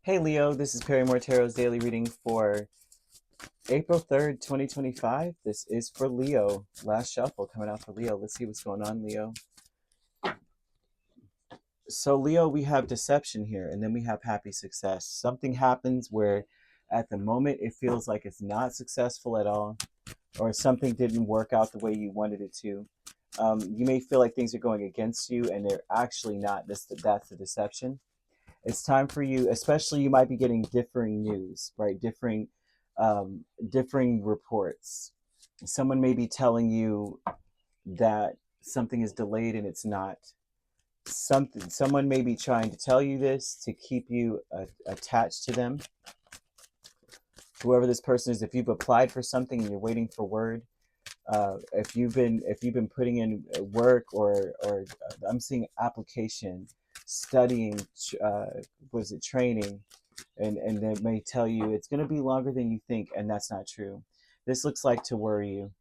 Hey Leo, this is Perrymore Tarot's daily reading for April 3rd, 2025. This is for Leo. Last shuffle coming out for Leo. Let's see what's going on, Leo. So, Leo, we have deception here, and then we have happy success. Something happens where at the moment it feels like it's not successful at all, or something didn't work out the way you wanted it to. You may feel like things are going against you, and they're actually not. That's the deception. It's time for you, especially you might be getting differing news, right? Differing reports. Someone may be telling you that something is delayed and it's not. Someone may be trying to tell you this to keep you attached to them. Whoever this person is, if you've applied for something and you're waiting for word, if you've been putting in work or I'm seeing application, studying, was it training, and they may tell you it's going to be longer than you think, and that's not true. This looks like to worry you,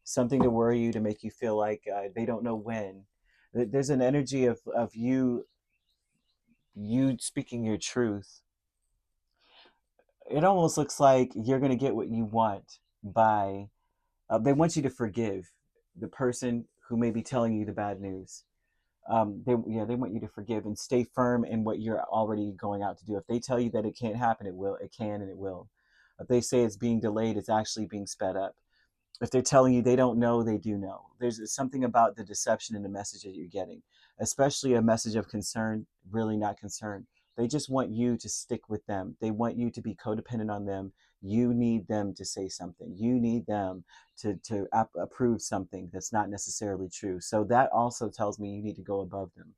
something to worry you, to make you feel like they don't know when. There's an energy of you speaking your truth. It almost looks like you're going to get what you want by they want you to forgive the person who may be telling you the bad news. They want you to forgive and stay firm in what you're already going out to do. If they tell you that it can't happen, it will. It can and it will. If they say it's being delayed, it's actually being sped up. If they're telling you they don't know, they do know. There's something about the deception in the message that you're getting, especially a message of concern, really not concern. They just want you to stick with them. They want you to be codependent on them. You need them to say something. You need them to approve something that's not necessarily true. So that also tells me you need to go above them.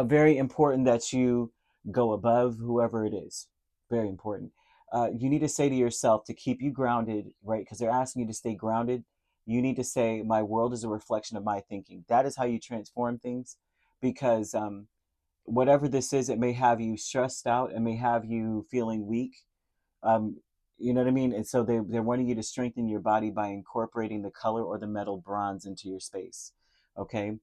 Very important that you go above whoever it is. Very important. You need to say to yourself to keep you grounded, right? Because they're asking you to stay grounded. You need to say, my world is a reflection of my thinking. That is how you transform things. Because whatever this is, it may have you stressed out. It may have you feeling weak. Um, you know what I mean? And so they're wanting you to strengthen your body by incorporating the color or the metal bronze into your space. Okay.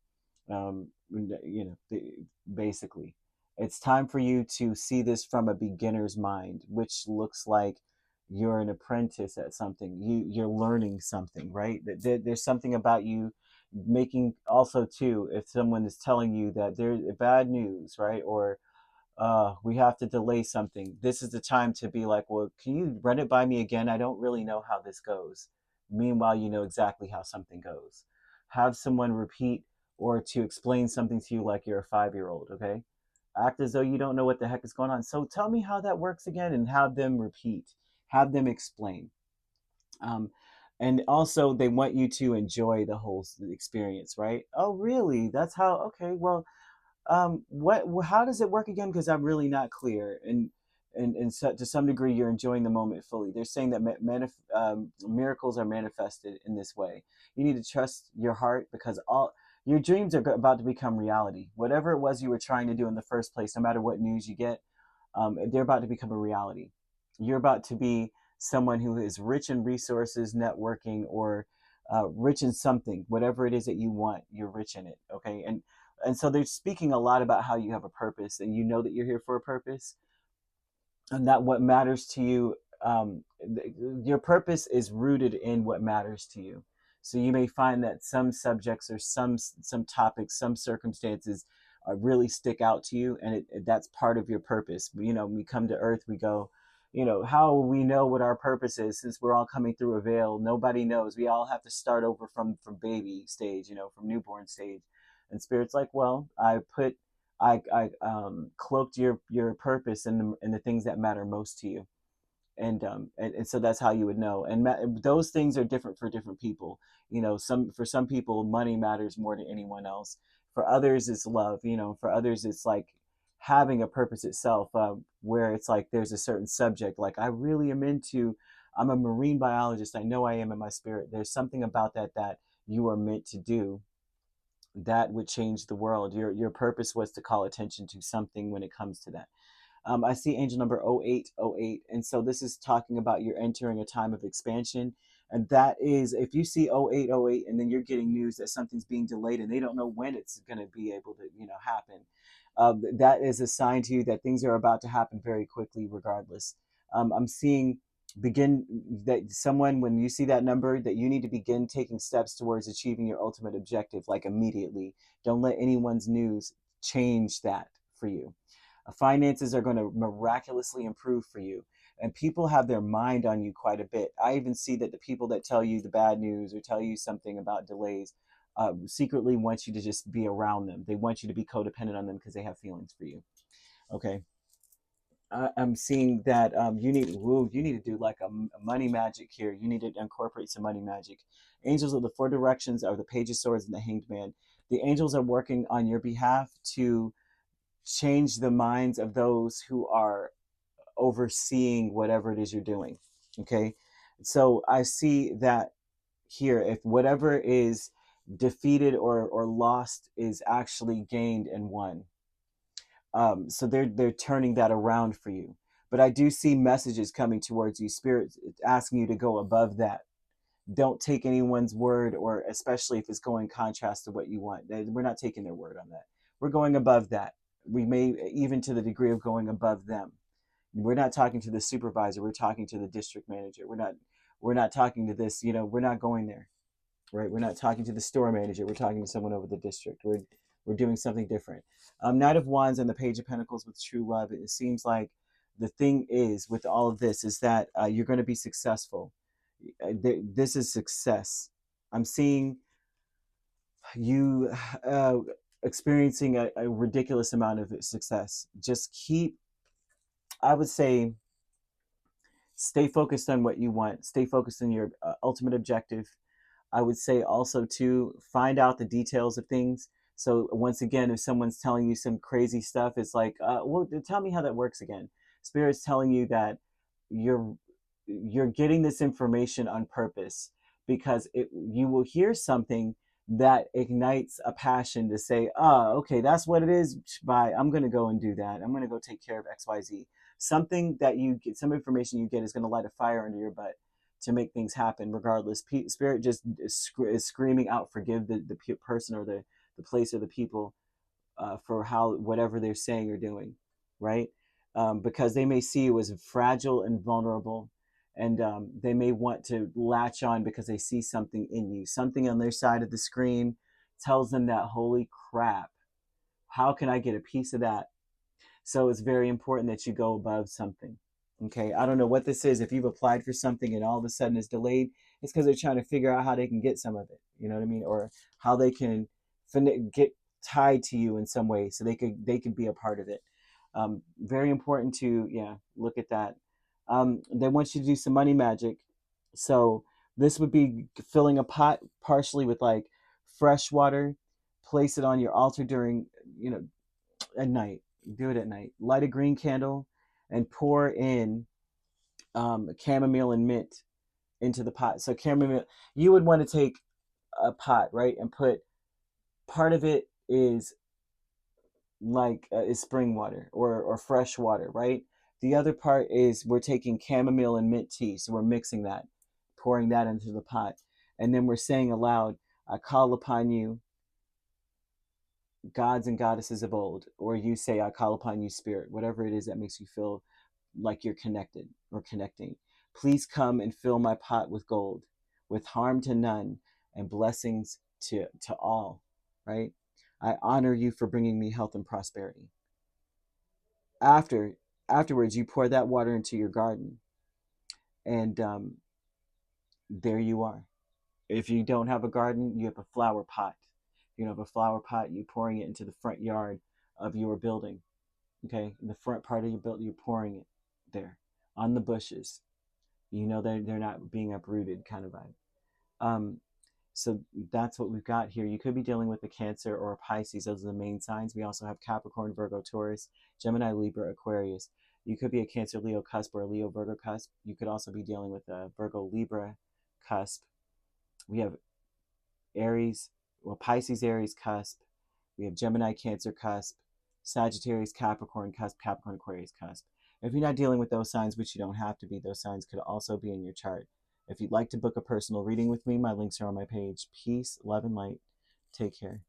Basically, it's time for you to see this from a beginner's mind, which looks like you're an apprentice at something. You're learning something, right? There's something about you making also too. If someone is telling you that there's bad news, right, or we have to delay something, this is the time to be like, well, can you run it by me again? I don't really know how this goes. Meanwhile, you know exactly how something goes. Have someone repeat or to explain something to you like you're a 5-year old, okay? Act as though you don't know what the heck is going on. So tell me how that works again, and have them repeat, have them explain. Um, and also, they want you to enjoy the whole experience, right? Oh, really? That's how, okay, well, what how does it work again, because I'm really not clear. And so, to some degree, you're enjoying the moment fully. They're saying that miracles are manifested in this way. You need to trust your heart, because all your dreams are about to become reality. Whatever it was you were trying to do in the first place, no matter what news you get, they're about to become a reality. You're about to be someone who is rich in resources, networking, or rich in something. Whatever it is that you want, you're rich in it. Okay, and so they're speaking a lot about how you have a purpose, and you know that you're here for a purpose, and that what matters to you. Your purpose is rooted in what matters to you. So you may find that some subjects or some topics, some circumstances really stick out to you, and that's part of your purpose. You know, when we come to Earth, we go, you know, how will we know what our purpose is, since we're all coming through a veil? Nobody knows. We all have to start over from baby stage, you know, from newborn stage. And Spirit's like, well, I cloaked your purpose in the things that matter most to you, and so that's how you would know. And those things are different for different people. You know, for some people, money matters more than anyone else. For others, it's love. You know, for others, it's like having a purpose itself, where it's like there's a certain subject. Like I really am into. I'm a marine biologist. I know I am in my spirit. There's something about that you are meant to do that would change the world. Your purpose was to call attention to something when it comes to that. I see angel number 0808. And so this is talking about you're entering a time of expansion. And that is, if you see 0808 and then you're getting news that something's being delayed and they don't know when it's going to be able to, you know, happen. that is a sign to you that things are about to happen very quickly, regardless. I'm seeing begin that someone, when you see that number, that you need to begin taking steps towards achieving your ultimate objective, like immediately. Don't let anyone's news change that for you. Finances are going to miraculously improve for you, and people have their mind on you quite a bit. I even see that the people that tell you the bad news or tell you something about delays secretly want you to just be around them. They want you to be codependent on them because they have feelings for you. Okay. I'm seeing that you need to do like a money magic here. You need to incorporate some money magic. Angels of the four directions are the Page of Swords and the Hanged Man. The angels are working on your behalf to change the minds of those who are overseeing whatever it is you're doing. Okay, so I see that here, if whatever is defeated or lost is actually gained and won. So they're turning that around for you. But I do see messages coming towards you, spirit asking you to go above that. Don't take anyone's word, or especially if it's going contrast to what you want. We're not taking their word on that. We're going above that. We may even to the degree of going above them. We're not talking to the supervisor. We're talking to the district manager. We're not talking to this. We're not going there, right? We're not talking to the store manager. We're talking to someone over the district. We're doing something different. Knight of Wands and the Page of Pentacles with true love. It seems like the thing is with all of this is that you're going to be successful. This is success. I'm seeing you experiencing a ridiculous amount of success. Just keep, I would say, stay focused on what you want. Stay focused on your ultimate objective. I would say also to find out the details of things. So once again, if someone's telling you some crazy stuff, it's like, well, tell me how that works again. Spirit's telling you that you're getting this information on purpose, because you will hear something that ignites a passion to say, oh, okay, that's what it is. Bye. I'm going to go and do that. I'm going to go take care of XYZ. Something that you get, some information you get is going to light a fire under your butt to make things happen regardless. Spirit just is screaming out, forgive the person or the place or the people for whatever they're saying or doing, right? Because they may see you as fragile and vulnerable, and they may want to latch on because they see something in you. Something on their side of the screen tells them that, holy crap, how can I get a piece of that? So it's very important that you go above something. Okay, I don't know what this is. If you've applied for something and all of a sudden it's delayed, it's because they're trying to figure out how they can get some of it. You know what I mean? Or how they can get tied to you in some way so they could be a part of it. Very important to look at that. They want you to do some money magic. So this would be filling a pot partially with like fresh water. Place it on your altar during at night. Do it at night. Light a green candle and pour in chamomile and mint into the pot. So chamomile, you would want to take a pot, right, and put part of it is like is spring water or fresh water, right? The other part is we're taking chamomile and mint tea, so we're mixing that, pouring that into the pot, and then we're saying aloud, I call upon you, gods and goddesses of old, or you say, I call upon you, spirit, whatever it is that makes you feel like you're connected or connecting. Please come and fill my pot with gold, with harm to none and blessings to all, right? I honor you for bringing me health and prosperity. Afterwards, you pour that water into your garden, and there you are. If you don't have a garden, you have a flower pot. If you don't have a flower pot, you're pouring it into the front yard of your building. Okay, in the front part of your building, you're pouring it there on the bushes. They're not being uprooted, kind of vibe. So that's what we've got here. You could be dealing with a Cancer or a Pisces. Those are the main signs. We also have Capricorn, Virgo, Taurus, Gemini, Libra, Aquarius. You could be a Cancer, Leo cusp or a Leo, Virgo cusp. You could also be dealing with a Virgo, Libra cusp. We have Pisces, Aries cusp. We have Gemini, Cancer cusp, Sagittarius, Capricorn cusp, Capricorn, Aquarius cusp. If you're not dealing with those signs, which you don't have to be, those signs could also be in your chart. If you'd like to book a personal reading with me, my links are on my page. Peace, love, and light. Take care.